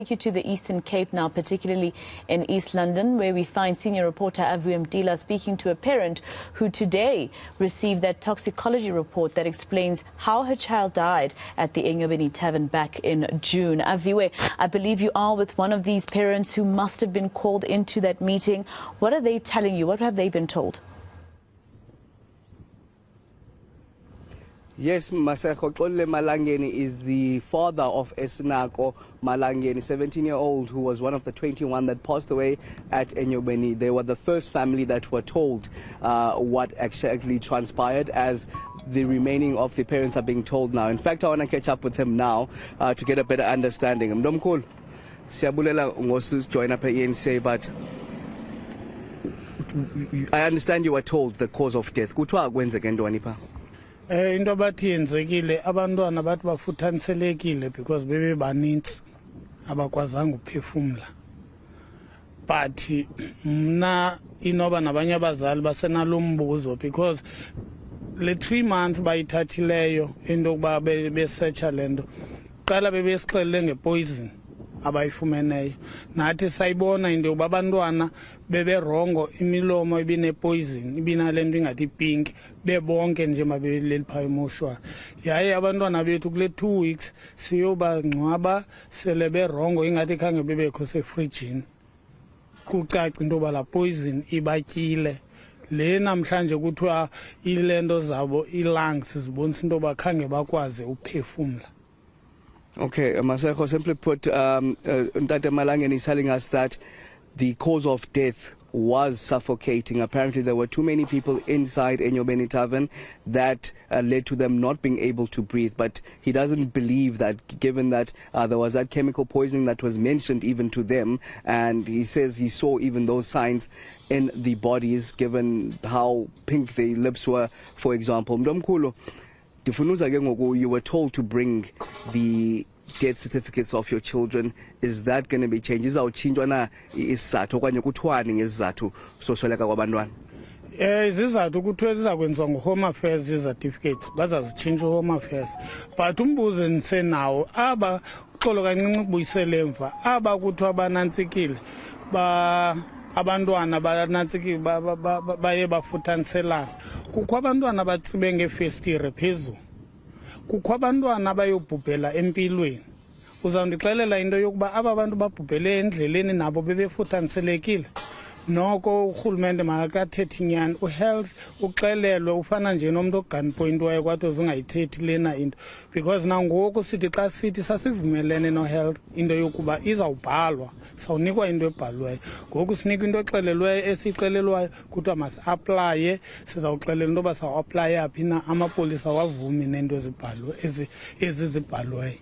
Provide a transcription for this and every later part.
Take you to the Eastern Cape now, particularly in East London, where we find senior reporter Aviwe Mtila speaking to a parent who today received that toxicology report that explains how her child died at the Enyobeni tavern back in June. Aviwe, I believe you are with one of these parents who must have been called into that meeting. What are they telling you? What have they been told? Yes, Maseko Malangeni is the father of eNCA Malangeni, 17-year-old, who was one of the 21 that passed away at Enyobeni. They were the first family that were told what actually transpired, as the remaining of the parents are being told now. In fact, I want to catch up with him now to get a better understanding. Mdomkulu, siyabulela ngosu join up at eNCA, but I understand you were told the cause of death. Kuthiwa kwenzeke ntoni pha? Into bathi yenzekile abantwana bathi bafuthaniselekile because bebe banintsi abakwazanga uphefumla, but mna inoba nabanye abazali basenalo mbuzo because le 3 months bayithathileyo into yokuba besearcha lento qala bebesixelele ngepoison abayifumeneyo. Nathi sayibona into yokuba abantwana beberongo, imilomo ibinepoison, ibinalento ingathi pink, bebonke nje mabeleli phaa emoshwa. Yaye abantwana bethu kule 2 weeks siyobangcwaba sele berongo ingathi khange bebekho sefrijini. Kucaca into yoba la poison ibatyile. Le namhlanje kuthiwa ilento zabo i-lungs zibonisa into yoba khange bakwazi uphefumla. Okay, Maseko, simply put, Ntate Malangeni is telling us that the cause of death was suffocating. Apparently, there were too many people inside Enyobeni tavern that led to them not being able to breathe. But he doesn't believe that, given that there was that chemical poisoning that was mentioned even to them, and he says he saw even those signs in the bodies, given how pink the lips were, for example. Mdomkulu, you were told to bring the death certificates of your children. Is that going to be changed? Izawutshintshwa na isizathu okanye kuthwani ngesizathu sosweleka kwabantwana? Izizathu kuthiwe zizakwenziwa nguHome Affairs certificates, bazazitshintsha uHome Affairs. But umbuzo endisenawo, aba uxolo kancinci ukubuyisela emva, aba kuthiwa banantsikile abantwana banantsikile baye bafuthaniselana. Kukho abantwana batsibe ngefestire phezulu, kukho abantwana bayobhubhela empilweni. Uzawundixelela into yokuba aba bantu babhubhele endleleni nabo bebefuthaniselekile? Noko urhulumente makathethe inyani. Uhealth uxelelwe ufana nje nomntu ogunpointiweyo kwathi zingayithethi lena into, because nangoku sithi xa sithi sasivumelene nohealth into yokuba izawubhalwa, sawunikwa into ebhalwayo. Ngoku sinikwa into exelelweyo esixelelwayo kuthiwa masi-aplaye, sizawuxelela into yoba sawuaplaye phi na, amapolisa wavumi nento ezibhalwayo.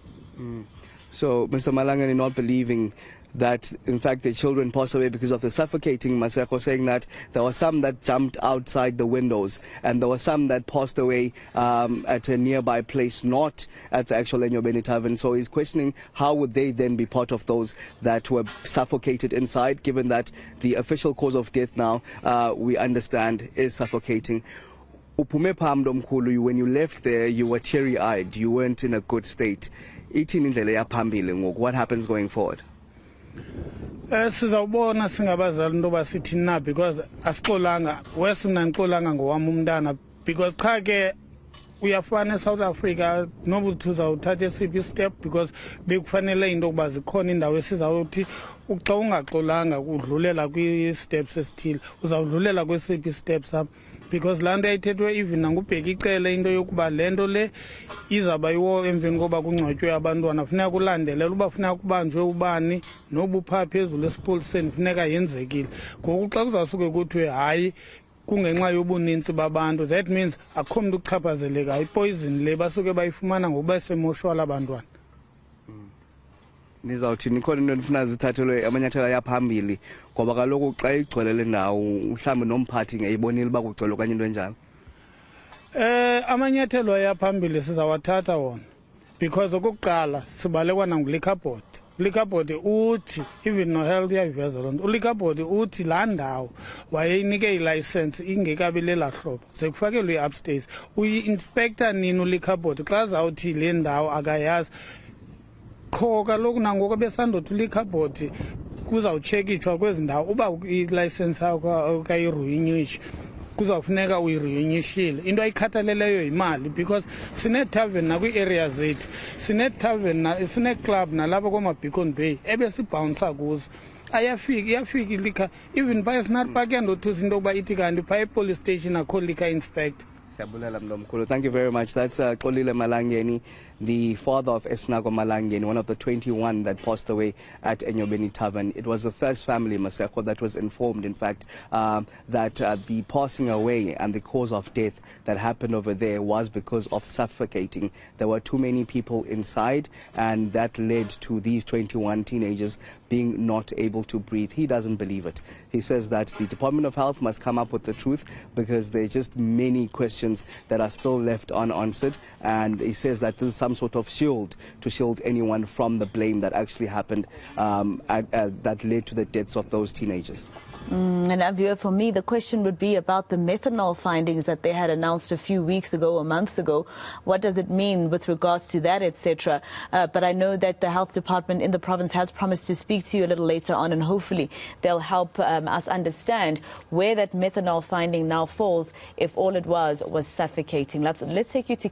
So, Mr. Malangeni not believing that, in fact, the children passed away because of the suffocating. Maseko saying that there were some that jumped outside the windows and there were some that passed away at a nearby place, not at the actual Enyobeni tavern. So he's questioning how would they then be part of those that were suffocated inside, given that the official cause of death now, we understand, is suffocating. Upume phambi mkhulu, when you left there, you were teary-eyed. You weren't in a good state. What happens going forward? Sizawubona singabazali into yoba sithi na, because asixolanga wesi mna ndixolanga ngowam umntana, because qha ke uyafana eSouth Africa noba uthi uzawuthatha esiphi step, because bekufanele into yokuba zikhona indawo esizawuthi xa ungaxolanga udlulela kwi-steps esithile uzawudlulela kwesiphi steps apha. Because laa nto yayithethwe even nangubheka icele into yokuba le nto le izawuba yiwo emveni koba kungcwatywe abantwana, funeka kulandelela uba funeka kubanjwe ubani noba uphaa phezulu esipoliseni, funeka yenzekile. Ngoku xa kuzawusuke kuthiwe hayi kungenxa yobunintsi babantu, that means akho mntu uchaphazelekayo. Ipoison le basuke bayifumana ngokuba semoshwala abantwana. Nizawuthi nikhona into endifuna zithathelwe amanyathelo yaphambili, ngoba kaloku xa igcwele le ndawo mhlawumbi nomphathi ngeyibonile uba kugcwele okanye into enjalo? Amanyathelo yaphambili sizawathatha wona, because okokuqala sibalekwa nanguliquor board. Liquor board uthi even nohealth iyayiveza loo nto. Uliquor board uthi laa ndawo wayeyinike ilayisensi ingekabi lela hlobo ze kufakelwe i-upstairs. Uyi-inspector nini uliquor board xa zawuthi le ndawo akayazi qho kaloku nangoku besandothula ikhabhothi kuzawutshekishwa kwezi ndawo uba ilicense yakho kayiruyinyishe kuzawufuneka uyiruyinyishile into ayikhathaleleyo yimali because sine-tavern nakwi-area zethu sine-tavern sine-club nalapha kooma-Beacon Bay ebesibhawunsa kuzo iyafika ilika even phaya sinati park yandothusa into yokuba ithi kanti phaya epolice station akho liquor inspector. Thank you very much. That's Xolile Malangeni, the father of Esnago Malangeni, one of the 21 that passed away at Enyobeni Tavern. It was the first family, Maseko, that was informed, in fact, that the passing away and the cause of death that happened over there was because of suffocating. There were too many people inside, and that led to these 21 teenagers being not able to breathe. He doesn't believe it. He says that the Department of Health must come up with the truth because there's just many questions that are still left unanswered, and he says that this is some sort of shield to shield anyone from the blame that actually happened that led to the deaths of those teenagers. And Aviwe, for me, the question would be about the methanol findings that they had announced a few weeks ago or months ago. What does it mean with regards to that, etc.? But I know that the health department in the province has promised to speak to you a little later on, and hopefully they'll help us understand where that methanol finding now falls if all it was suffocating. Let's take you to